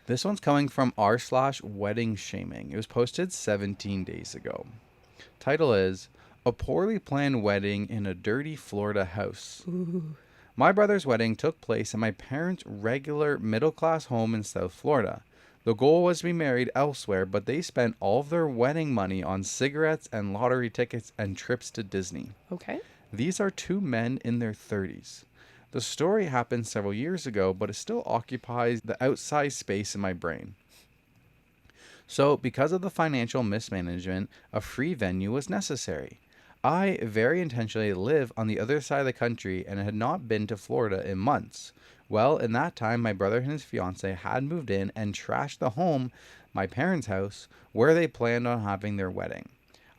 This one's coming from r/wedding shaming. It was posted 17 days ago. Title is A Poorly Planned Wedding in a Dirty Florida House. Ooh. My brother's wedding took place at my parents' regular middle-class home in South Florida. The goal was to be married elsewhere, but they spent all of their wedding money on cigarettes and lottery tickets and trips to Disney. Okay. These are two men in their 30s. The story happened several years ago, but it still occupies the outsized space in my brain. So, because of the financial mismanagement, a free venue was necessary. I very intentionally live on the other side of the country and had not been to Florida in months. Well, in that time, my brother and his fiance had moved in and trashed the home, my parents' house, where they planned on having their wedding.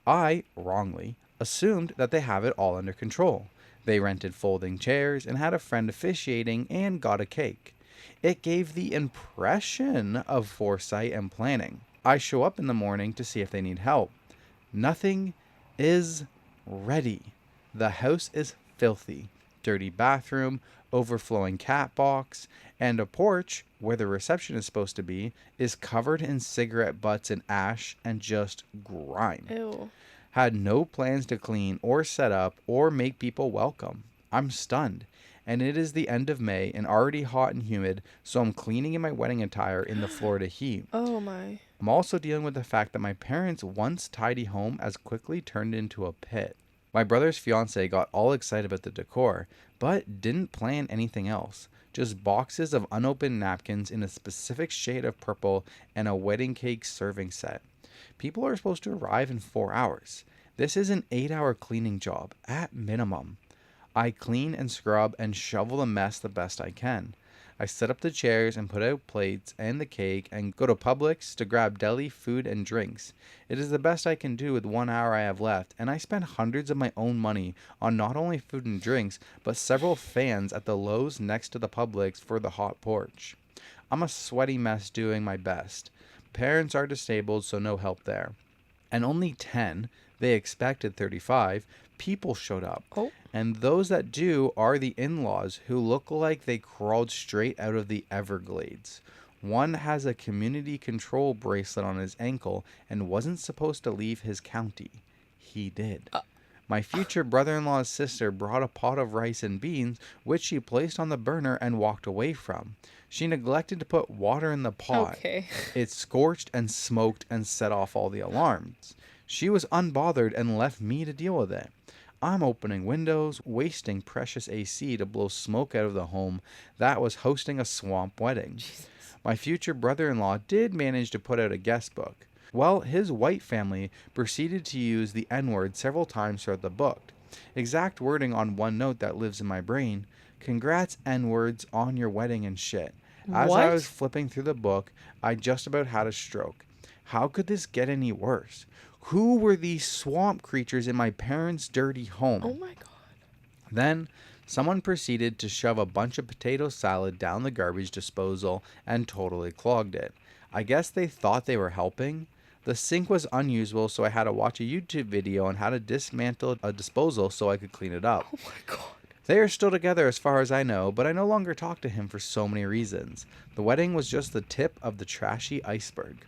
I, wrongly, assumed that they have it all under control. They rented folding chairs and had a friend officiating and got a cake. It gave the impression of foresight and planning. I show up in the morning to see if they need help. Nothing is ready. The house is filthy. Dirty bathroom, overflowing cat box, and a porch, where the reception is supposed to be, is covered in cigarette butts and ash and just grime. Ew. Had no plans to clean or set up or make people welcome. I'm stunned. And it is the end of May and already hot and humid, so I'm cleaning in my wedding attire in the Florida heat. Oh my. I'm also dealing with the fact that my parents' once tidy home has quickly turned into a pit. My brother's fiance got all excited about the decor, but didn't plan anything else. Just boxes of unopened napkins in a specific shade of purple and a wedding cake serving set. People are supposed to arrive in 4 hours. This is an 8-hour cleaning job, at minimum. I clean and scrub and shovel the mess the best I can. I set up the chairs and put out plates and the cake and go to Publix to grab deli food and drinks. It is the best I can do with 1 hour I have left, and I spend hundreds of my own money on not only food and drinks, but several fans at the Lowe's next to the Publix for the hot porch. I'm a sweaty mess doing my best. Parents are disabled, so no help there. And only 10, they expected 35, people showed up. Oh. And those that do are the in-laws, who look like they crawled straight out of the Everglades. One has a community control bracelet on his ankle and wasn't supposed to leave his county. He did. My future brother-in-law's sister brought a pot of rice and beans, which she placed on the burner and walked away from. She neglected to put water in the pot. Okay. It scorched and smoked and set off all the alarms. She was unbothered and left me to deal with it. I'm opening windows, wasting precious AC to blow smoke out of the home that was hosting a swamp wedding. Jesus. My future brother-in-law did manage to put out a guest book. Well, his white family proceeded to use the N-word several times throughout the book. Exact wording on one note that lives in my brain: "Congrats N-words on your wedding and shit." As I was flipping through the book, I just about had a stroke. How could this get any worse? Who were these swamp creatures in my parents' dirty home? Oh my god. Then someone proceeded to shove a bunch of potato salad down the garbage disposal and totally clogged it. I guess they thought they were helping. The sink was unusable, so I had to watch a YouTube video on how to dismantle a disposal so I could clean it up. Oh my god. They are still together as far as I know, but I no longer talk to him for so many reasons. The wedding was just the tip of the trashy iceberg.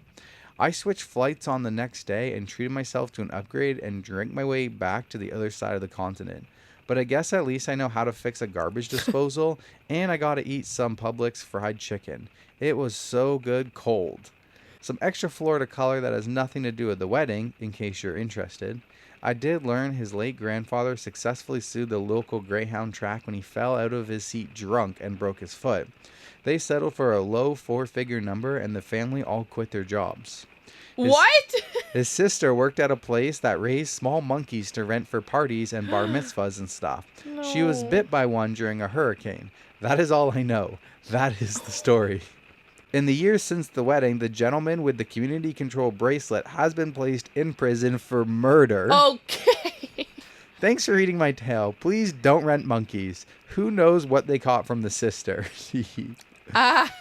I switched flights on the next day and treated myself to an upgrade and drank my way back to the other side of the continent. But I guess at least I know how to fix a garbage disposal, and I got to eat some Publix fried chicken. It was so good cold. Some extra Florida color that has nothing to do with the wedding, in case you're interested. I did learn his late grandfather successfully sued the local Greyhound track when he fell out of his seat drunk and broke his foot. They settled for a low 4-figure number, and the family all quit their jobs. What? His sister worked at a place that raised small monkeys to rent for parties and bar mitzvahs and stuff. No. She was bit by one during a hurricane. That is all I know. That is the story. In the years since the wedding, the gentleman with the community control bracelet has been placed in prison for murder. Okay. Thanks for reading my tale. Please don't rent monkeys. Who knows what they caught from the sister?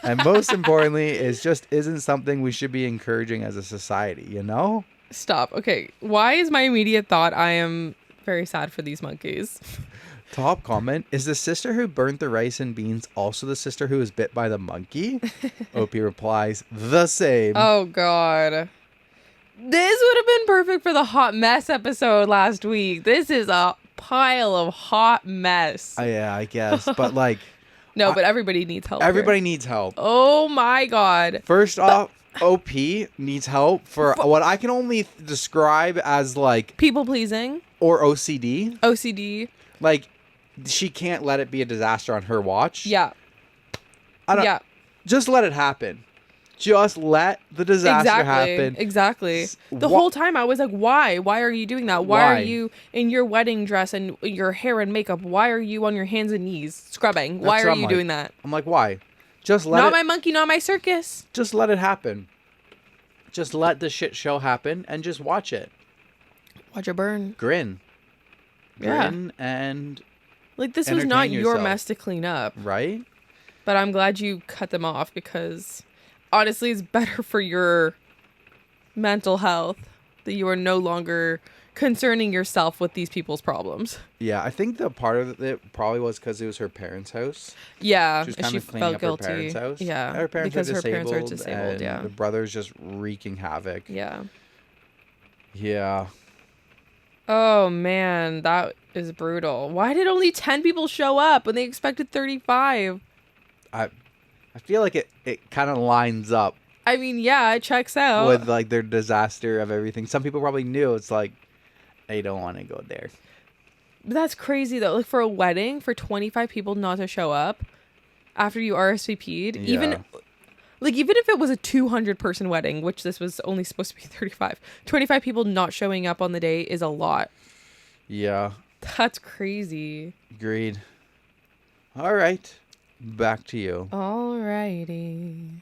And most importantly, it just isn't something we should be encouraging as a society, you know? Stop. Okay. Why is my immediate thought I am very sad for these monkeys? Top comment, is the sister who burnt the rice and beans also the sister who was bit by the monkey? OP replies, the same. Oh, God. This would have been perfect for the hot mess episode last week. This is a pile of hot mess. Yeah, I guess. But like... No, but everybody needs help. Everybody here. needs help. Oh, my God. First off, OP needs help for what I can only describe as like... People pleasing. Or OCD. OCD. Like, she can't let it be a disaster on her watch. Yeah. Yeah. Just let it happen. Just let the disaster happen. Exactly. The whole time I was like, why? Why are you doing that? Why are you in your wedding dress and your hair and makeup? Why are you on your hands and knees scrubbing? Why are you doing that? I'm like, why? Just let Not my monkey, not my circus. Just let it happen. Just let the shit show happen and just watch it. Watch it burn. Grin and like, this was not your mess to clean up. Right? But I'm glad you cut them off because... honestly, it's better for your mental health that you are no longer concerning yourself with these people's problems. Yeah, I think the part of it probably was because it was her parents' house. Yeah, she was kind she of cleaning felt up guilty. her parents' house. Yeah, her parents because are disabled, her parents are disabled. and Yeah, the brother's just wreaking havoc. Yeah. Yeah. Oh man, that is brutal. Why did only 10 people show up when they expected 35? I feel like it kind of lines up. I mean, yeah, it checks out. With like their disaster of everything. Some people probably knew. It's like, they don't want to go there. But that's crazy though. Like, for a wedding, for 25 people not to show up after you RSVP'd, Yeah. even if it was a 200 person wedding, which this was only supposed to be 35, 25 people not showing up on the day is a lot. Yeah. That's crazy. Agreed. All right. Back to you. Alrighty.